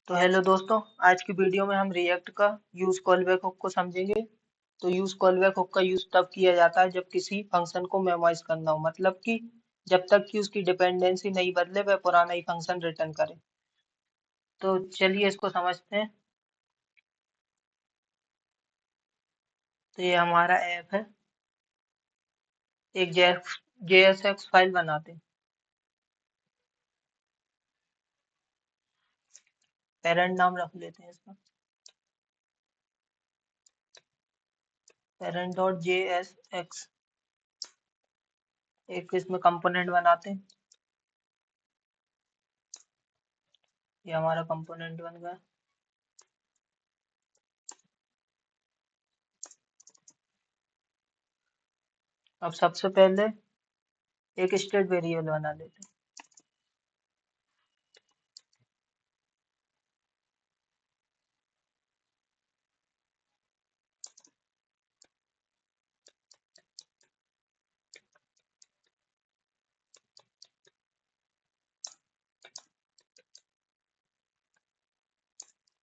तो हेलो दोस्तों। आज की वीडियो में हम रिएक्ट का यूज कॉलबैक हुक को समझेंगे। तो यूज कॉलबैक हुक का यूज तब किया जाता है जब किसी फंक्शन को मेमोराइज करना हो, मतलब कि जब तक कि उसकी डिपेंडेंसी नहीं बदले वह पुराना ही फंक्शन रिटर्न करे। तो चलिए इसको समझते हैं। तो ये हमारा ऐप है। एक JSX फाइल बनाते हैं। पेरेंट नाम रख लेते हैं इसका, पेरेंट डॉट JSX। एक इसमें कंपोनेंट बनाते हैं। ये हमारा कंपोनेंट बन गया। अब सबसे पहले एक स्टेट वेरिएबल बना लेते हैं।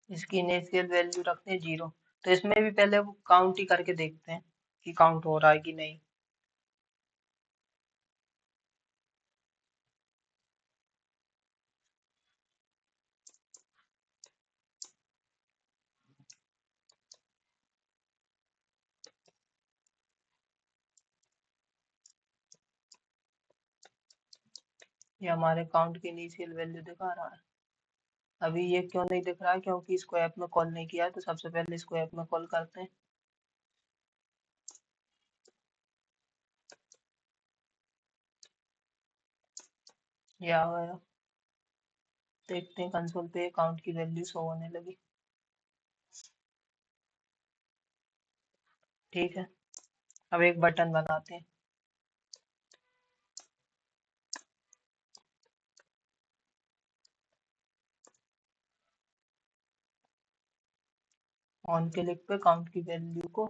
इसकी इनिशियल वैल्यू रखते हैं 0। तो इसमें भी पहले वो काउंट ही करके देखते हैं कि काउंट हो रहा है कि नहीं। ये हमारे काउंट की इनिशियल वैल्यू दिखा रहा है। अभी ये क्यों नहीं दिख रहा है? क्योंकि इसको ऐप में कॉल नहीं किया है। तो सबसे पहले इसको ऐप में कॉल करते हैं। ये आ गया। देखते हैं कंसोल पे काउंट की वैल्यू शो होने लगी। ठीक है। अब एक बटन बनाते हैं। ऑन क्लिक पे काउंट की वैल्यू को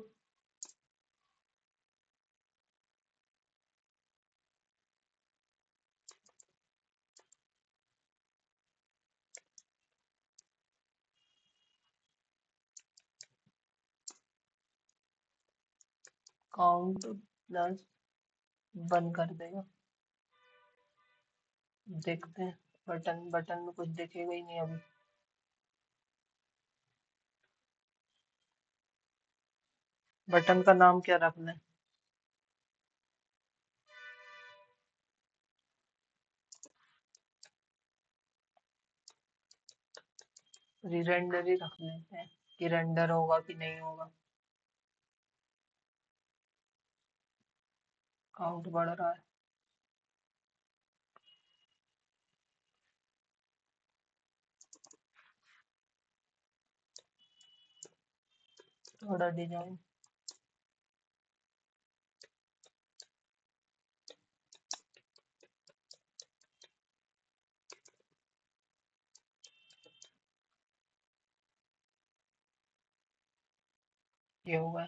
काउंट प्लस बंद कर देगा। देखते हैं। बटन बटन में कुछ दिखेगा ही नहीं अभी। बटन का नाम क्या रखना है? रीरेंडर ही रख लेते हैं कि रेंडर होगा कि नहीं होगा। काउंट बढ़ रहा है। थोड़ा डिजाइन ये होगा।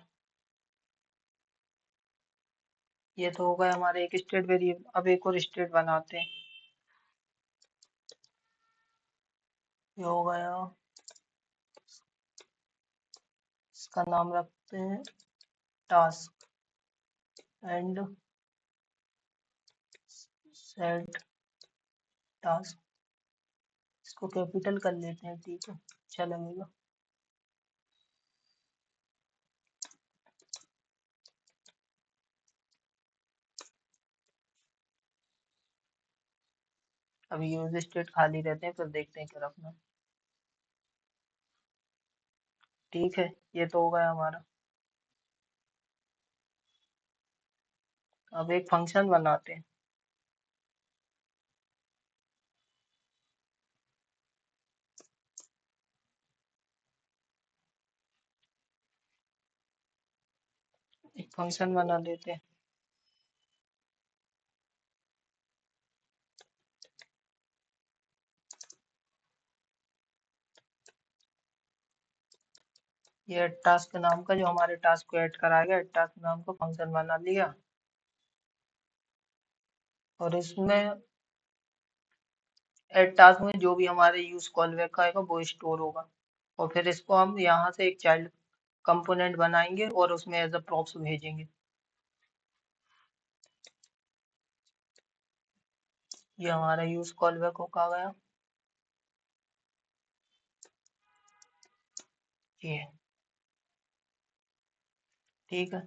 ये तो हो गया हमारे एक स्टेट वेरिएबल। अब एक और स्टेट बनाते हैं। ये हो गया। इसका नाम रखते हैं टास्क एंड सेट टास्क। इसको कैपिटल कर लेते हैं। ठीक है, अच्छा लगेगा। अभी यूज स्टेट खाली रहते हैं, फिर देखते हैं क्या रखना है। ठीक है, ये तो हो गया हमारा। अब एक फंक्शन बनाते हैं। एक फंक्शन बना लेते हैं। ये टास्क नाम का, जो हमारे टास्क को ऐड कराएगा, टास्क नाम का फंक्शन बना लिया। और इसमें एड टास्क में जो भी हमारे यूज कॉल बैक का आएगा वो स्टोर होगा, और फिर इसको हम यहाँ से एक चाइल्ड कंपोनेंट बनाएंगे और उसमें एज अ प्रॉप्स भेजेंगे। ये हमारा यूज कॉल बैक हो आ गया। ये ठीक है।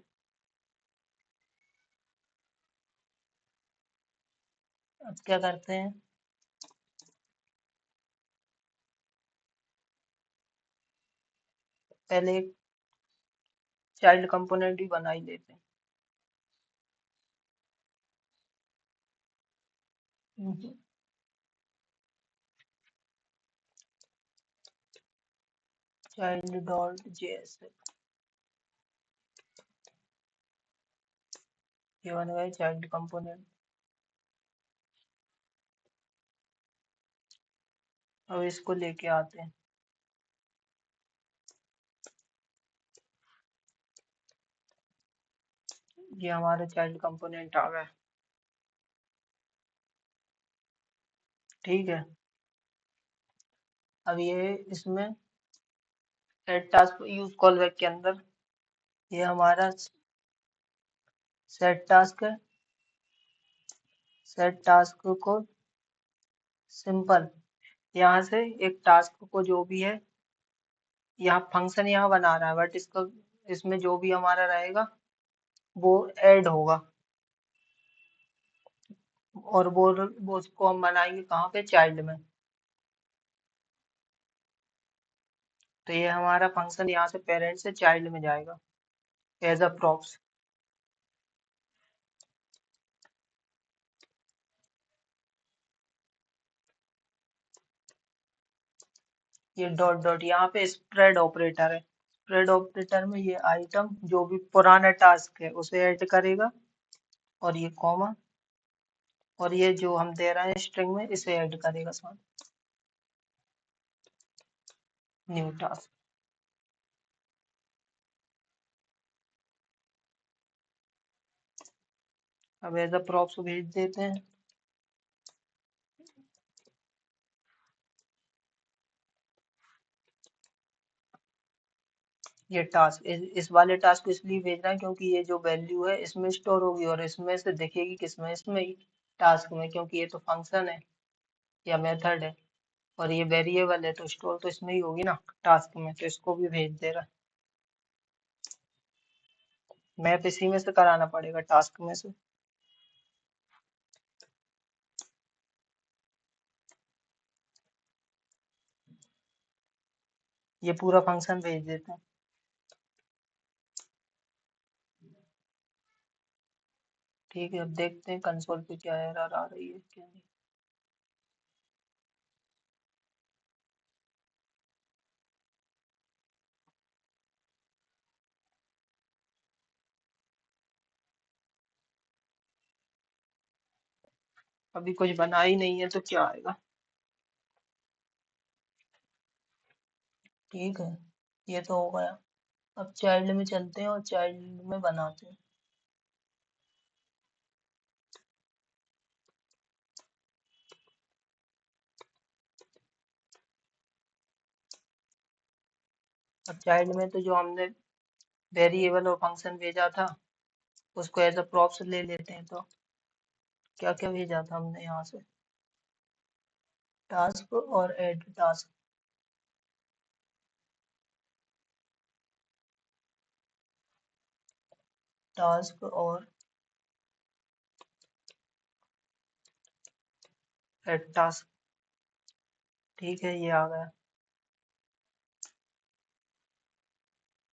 अब क्या करते हैं, पहले एक चाइल्ड कंपोनेंट भी बना ही लेते हैं। चाइल्ड डॉट जेएसएफ, ये बन गए चाइल्ड कंपोनेंट। अब इसको लेके आते हैं, ये हमारा चाइल्ड कंपोनेंट आ गया। ठीक है। अब ये इसमें set task use call back के अंदर ये हमारा सेट टास्क है। सेट टास्क को सिंपल, यहाँ से एक टास्क को जो भी है, यहाँ फंक्शन यहाँ बना रहा है बट इसका इसमें जो भी हमारा रहेगा वो ऐड होगा, और वो उसको हम बनाएंगे कहाँ पे, चाइल्ड में। तो ये हमारा फंक्शन यहाँ से पेरेंट से चाइल्ड में जाएगा एज अ प्रॉप्स। ये डॉट डॉट यहाँ पे स्प्रेड ऑपरेटर है। स्प्रेड ऑपरेटर में ये आइटम जो भी पुराना टास्क है उसे ऐड करेगा, और ये कॉमा, और ये जो हम दे रहे हैं स्ट्रिंग में इसे ऐड करेगा साथ, न्यू टास्क। अब एज अ प्रॉप्स भेज देते हैं। ये टास्क इस वाले टास्क को इसलिए भेज रहा है क्योंकि ये जो वैल्यू है इसमें स्टोर होगी, और इसमें से दिखेगी किसमें, इसमें ही टास्क में, क्योंकि ये तो फंक्शन है या मेथड है, और ये वेरिएबल है तो स्टोर तो इसमें ही होगी ना टास्क में, तो इसको भी भेज दे रहा है। मैप इसी में से कराना पड़ेगा, टास्क में से। ये पूरा फंक्शन भेज देते हैं। ठीक है, अब देखते हैं कंसोल पे क्या एरर आ रही है क्या नहीं। अभी कुछ बना ही नहीं है तो क्या आएगा। ठीक है, ये तो हो गया। अब चाइल्ड में चलते हैं और चाइल्ड में बनाते हैं। अब चाइल्ड में तो जो हमने वेरिएबल और फंक्शन भेजा था उसको एज अ प्रॉप्स ले लेते हैं। तो क्या क्या भेजा था हमने यहाँ से, टास्क और ऐड टास्क। टास्क और ऐड टास्क। ठीक है, ये आ गया।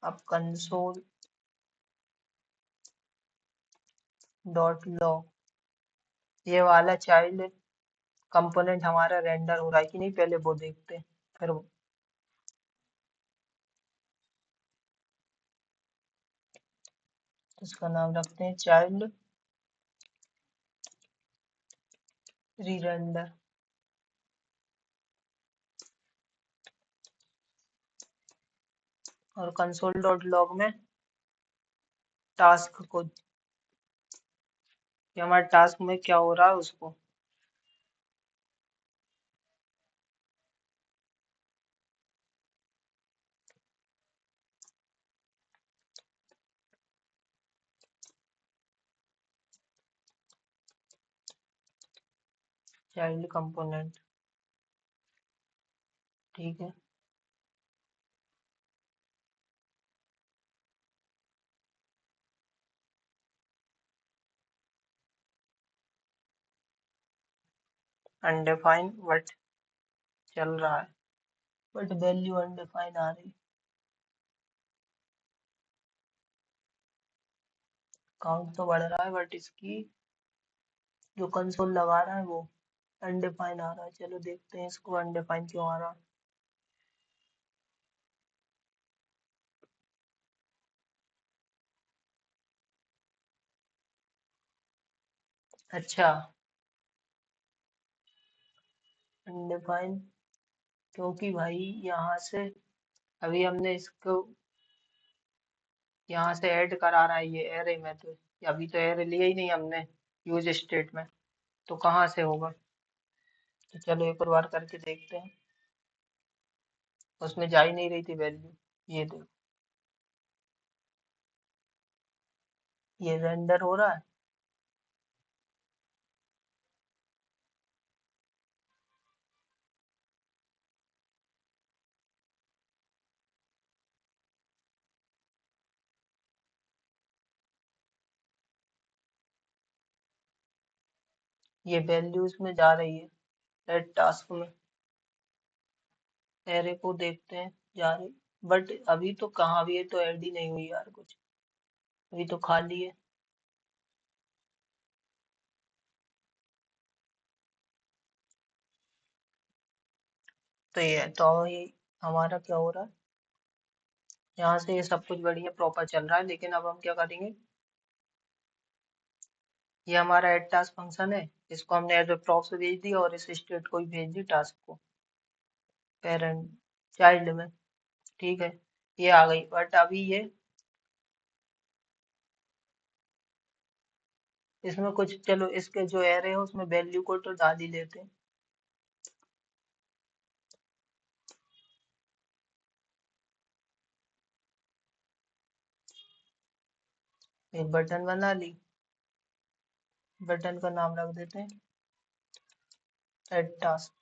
अब कंसोल डॉट लॉग, ये वाला चाइल्ड कंपोनेंट हमारा रेंडर हो रहा है कि नहीं पहले वो देखते हैं, फिर इसका नाम रखते हैं चाइल्ड री रेंडर। और कंसोल डॉट लॉग में टास्क को, कि हमारे टास्क में क्या हो रहा है उसको चाइल्ड कंपोनेंट, ठीक है। अनडिफाइन बट चल रहा है, बट वैल्यू अनडिफाइन आ रही। काउंट तो बढ़ रहा है बट इसकी जो कंसोल लगा रहा है वो अनडिफाइन आ रहा है। चलो देखते हैं इसको अनडिफाइन क्यों आ रहा है। अच्छा, अनडिफाइन क्योंकि भाई यहाँ से अभी हमने इसको यहाँ से ऐड करा रहा है ये एरे में, तो अभी तो एरे लिया ही नहीं हमने यूज स्टेट में, तो कहाँ से होगा। तो चलो एक और बार करके देखते हैं। उसमें जा ही नहीं रही थी वैल्यू। ये देखो, ये रेंडर हो रहा है। ये वैल्यूज में जा रही है एड टास्क में। एरे को देखते हैं, जा रही, बट अभी तो कहाँ भी है, तो ऐड ही नहीं हुई यार कुछ, अभी तो खाली है। तो ये हमारा क्या हो रहा है, यहाँ से ये सब कुछ बढ़िया प्रॉपर चल रहा है, लेकिन अब हम क्या करेंगे। ये हमारा एड टास्क फंक्शन है, इसको हमने एज ए प्रॉक्स भेज दिया और इस स्टेट को भी भेज दी टास्क को पेरेंट चाइल्ड में, ठीक है। ये आ गई, बट अभी ये इसमें कुछ, चलो इसके जो एरे है उसमें वैल्यू को तो डाल ही लेते हैं। एक बटन बना ली, बटन का नाम रख देते हैं एड टास्क,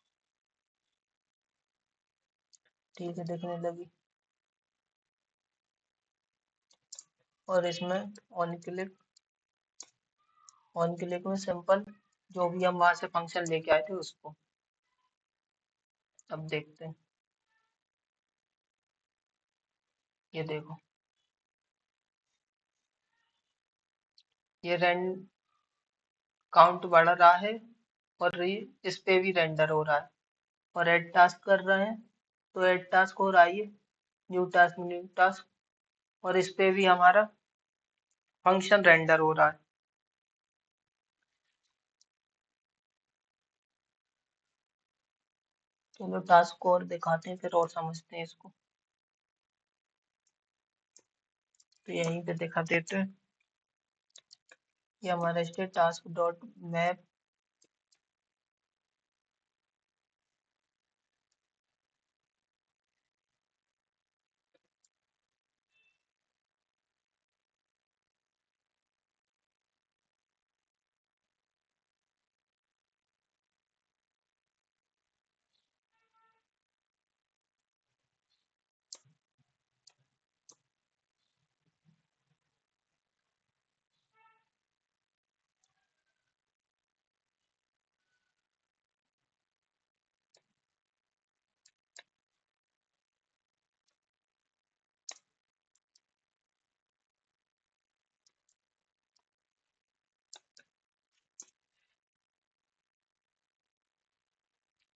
ठीक है, दिखने लगी। और इसमें ऑन क्लिक, ऑन क्लिक में सिंपल जो भी हम वहां से फंक्शन लेके आए थे उसको, अब देखते हैं। ये देखो, ये रैंड काउंट बढ़ रहा है और इस पे भी रेंडर हो रहा है, और एड टास्क कर रहे हैं तो एड टास्क हो रहा है, ये न्यू टास्क, और इस पे भी हमारा फंक्शन रेंडर हो रहा है। चलो टास्क को और दिखाते हैं, फिर और समझते हैं इसको। तो यहीं पे दिखा देते हैं। ये हमारा स्टेट टास्क डॉट मैप,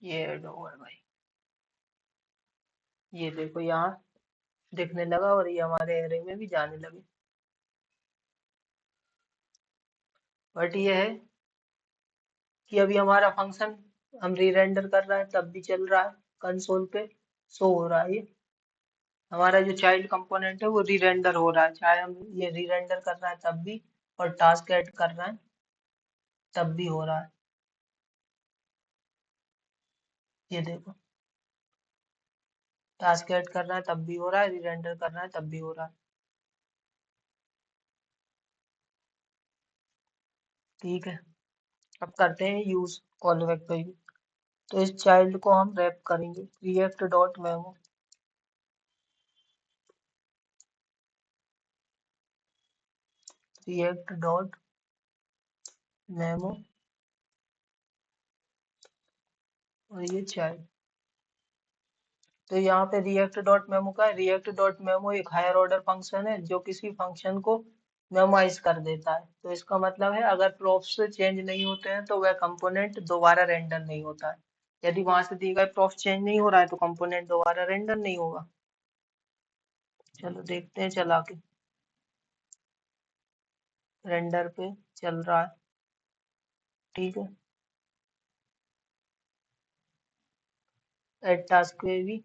ये ऐड हुआ है भाई। ये देखो यहाँ दिखने लगा और ये हमारे एरे में भी जाने लगे। बट ये है कि अभी हमारा फंक्शन हम री रेंडर कर रहा है तब भी चल रहा है, कंसोल पे शो हो रहा है। ये हमारा जो चाइल्ड कंपोनेंट है वो री रेंडर हो रहा है, चाहे हम ये री रेंडर कर रहे हैं तब भी, और टास्क ऐड कर रहे हैं तब भी हो रहा है। ये देखो, टास्क ऐड कर रहे हैं तब भी हो रहा है, री रेंडर कर रहे हैं तब भी हो रहा है। ठीक है, अब करते हैं यूज। कॉल बैक का यूज। तो इस चाइल्ड को हम रैप करेंगे react dot memo. React dot memo और ये चाइल्ड। तो यहाँ पे रिएक्ट डॉट मेमो का रिएक्ट डॉट मेमो एक हायर ऑर्डर फंक्शन है जो किसी फंक्शन को मेमोइज कर देता है। तो इसका मतलब है अगर प्रॉप्स चेंज नहीं होते हैं तो वह कंपोनेंट दोबारा रेंडर नहीं होता है। यदि वहां से दिए गए प्रॉप्स चेंज नहीं हो रहा है तो कंपोनेंट दोबारा रेंडर नहीं होगा। चलो देखते हैं चला के। रेंडर पे चल रहा है, ठीक है। एड टास्क पे भी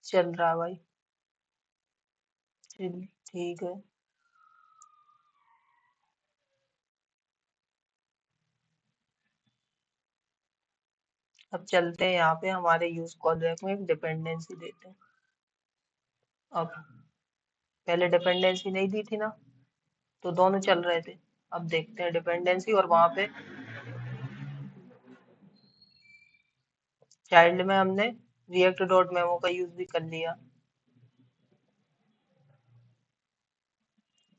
चल रहा है भाई। चलिए ठीक है। अब चलते हैं यहाँ पे हमारे यूज कॉल बैक में एक डिपेंडेंसी देते हैं। अब पहले डिपेंडेंसी नहीं दी थी ना, तो दोनों चल रहे थे। अब देखते हैं डिपेंडेंसी और वहां पे चाइल्ड में हमने रिएक्ट डॉट मेमो का यूज भी कर लिया।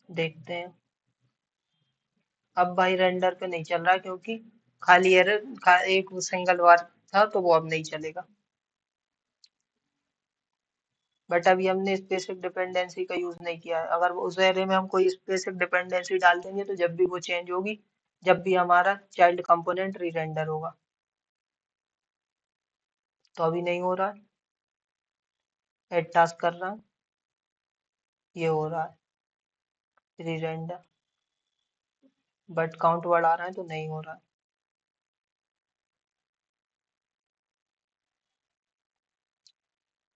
देखते हैं। अब भाई रेंडर पे नहीं चल रहा क्योंकि खाली एरर एक सिंगल बार था तो वो अब नहीं चलेगा। बट अभी हमने स्पेसिफिक डिपेंडेंसी का यूज नहीं किया है। अगर उस एरे में हम कोई स्पेसिफिक डिपेंडेंसी डाल देंगे तो जब भी वो चेंज होगी, जब भी हमारा चाइल्ड कंपोनेंट री रेंडर होगा। तो अभी नहीं हो रहा है। एड टास्क कर रहा है, ये हो रहा है री रेंडर। बट काउंट बढ़ा रहा है तो नहीं हो रहा है।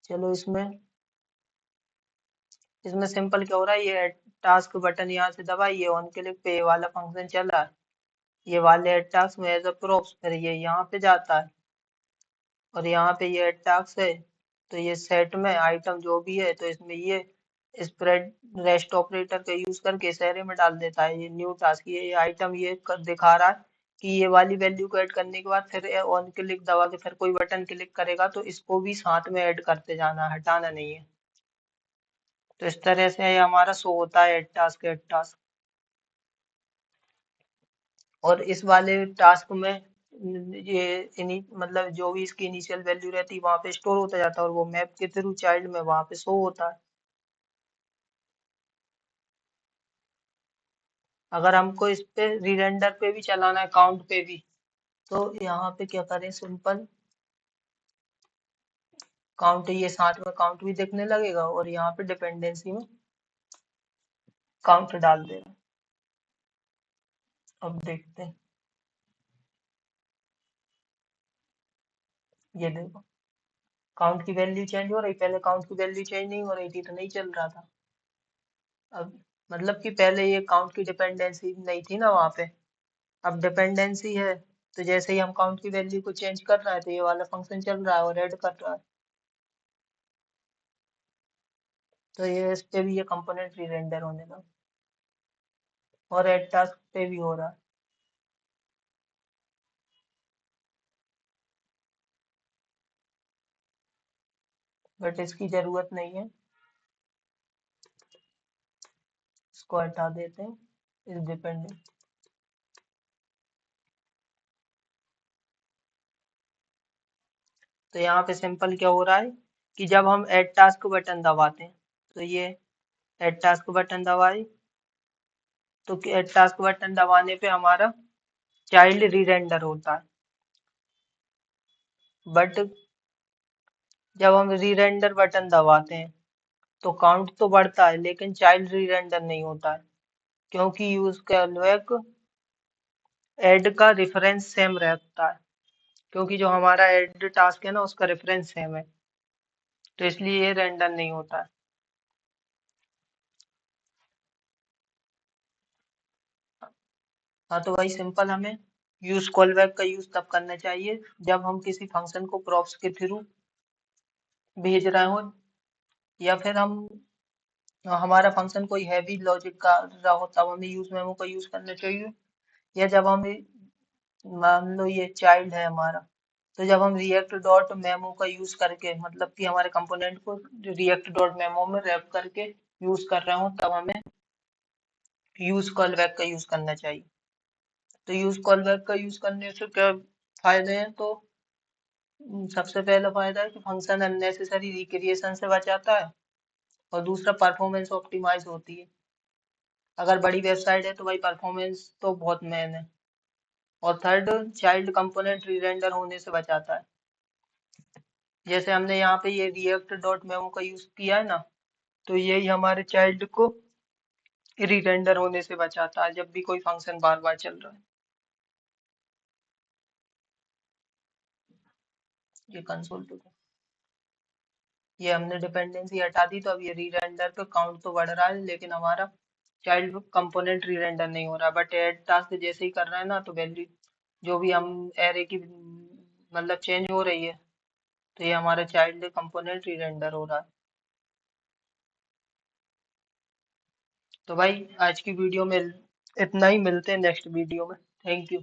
चलो इसमें इसमें सिंपल क्या हो रहा है, ये टास्क बटन यहाँ से दबाइए, ये ऑन क्लिक पे ये वाला फंक्शन चला है। ये वाले एड टास्क में एज अ प्रोप्स फिर ये यहाँ पे जाता है और यहाँ पे ये एड टास्क है। तो ये सेट में आइटम जो भी है तो इसमें ये स्प्रेड रेस्ट ऑपरेटर का यूज करके इस array में डाल देता है। ये न्यू टास्क ये आइटम ये दिखा रहा है कि ये वाली वैल्यू को ऐड करने के बाद फिर ऑन क्लिक दबा के फिर कोई बटन क्लिक करेगा तो इसको भी साथ में ऐड करते जाना है, हटाना नहीं है। तो इस तरह से ये हमारा शो होता है एड टास्क। और इस वाले टास्क में ये मतलब जो भी इसकी इनिशियल वैल्यू रहती है वहां पे स्टोर होता जाता है और वो मैप के थ्रू चाइल्ड में वहां पे शो होता है। अगर हमको इस पे रीरेंडर पे भी चलाना है, काउंट पे भी, तो यहाँ पे क्या करें, सिंपल काउंट, ये साथ में काउंट भी देखने लगेगा और यहाँ पे डिपेंडेंसी में काउंट डाल देगा। अब देखते हैं। ये देखो काउंट की वैल्यू चेंज हो रही, पहले काउंट की वैल्यू चेंज नहीं हो रही थी तो नहीं चल रहा था। अब मतलब कि पहले ये काउंट की डिपेंडेंसी नहीं थी ना वहाँ पे, अब डिपेंडेंसी है। तो जैसे ही हम काउंट की वैल्यू को चेंज कर रहा है तो ये वाला फंक्शन चल रहा है और ऐड कर रहा है। तो ये इस पे भी ये कंपोनेंट री रेंडर होने लगा और ऐड टास्क पे भी हो रहा है। बट इसकी जरूरत नहीं है, इसको हटा देते हैं इस डिपेंडेंट। तो यहाँ पे सिंपल क्या हो रहा है कि जब हम ऐड टास्क बटन दबाते हैं तो ये ऐड टास्क बटन दबाए तो ऐड टास्क बटन दबाने पे हमारा चाइल्ड री रेंडर होता है। बट जब हम री रेंडर बटन दबाते हैं तो काउंट तो बढ़ता है लेकिन चाइल्ड री रेंडर नहीं होता है क्योंकि यूज कॉलबैक ऐड का रेफरेंस सेम रहता है। क्योंकि जो हमारा ऐड टास्क है ना उसका रेफरेंस सेम है, तो इसलिए ये रेंडर नहीं होता है। हाँ तो भाई सिंपल हमें यूज कॉलबैक का यूज तब करना चाहिए जब हम किसी फंक्शन को प्रॉप्स के थ्रू भेज रहे हो, या फिर हम हमारा फंक्शन कोई हैवी लॉजिक का रहा हो तब हमें यूज मेमो का यूज करना चाहिए। या जब हम मान लो ये चाइल्ड है हमारा। तो जब हम रिएक्ट डॉट मेमो का यूज करके मतलब कि हमारे कंपोनेंट को रिएक्ट डॉट मेमो में रैप करके यूज कर रहे हो तब हमें यूज कॉल बैक का यूज करना चाहिए। तो यूज कॉल बैक का यूज करने से क्या फायदे हैं? तो सबसे पहला फायदा है कि फंक्शन अननेसेसरी रिक्रिएशन से बचाता है, और दूसरा परफॉर्मेंस ऑप्टिमाइज होती है। अगर बड़ी वेबसाइट है तो भाई परफॉर्मेंस तो बहुत मेन है। और थर्ड, चाइल्ड कंपोनेंट री-रेंडर होने से बचाता है। जैसे हमने यहाँ पे ये रिएक्ट डॉट मेमो का यूज किया है ना, तो यही हमारे चाइल्ड को री-रेंडर होने से बचाता है जब भी कोई फंक्शन बार बार चल रहा है। ये कंसोल पे ये हमने डिपेंडेंसी हटा दी, तो अब ये री-रेंडर पे काउंट तो बढ़ रहा है, लेकिन हमारा चाइल्ड कंपोनेंट री-रेंडर नहीं हो रहा। बट ऐड टास्क जैसे ही कर रहे हैं ना, तो वैल्यू जो भी हम एरे की मतलब चेंज हो रही है, तो ये हमारा चाइल्ड कंपोनेंट री-रेंडर हो रहा है। तो भाई आज की वीडियो में इतना ही, मिलते हैं नेक्स्ट वीडियो में। Thank you.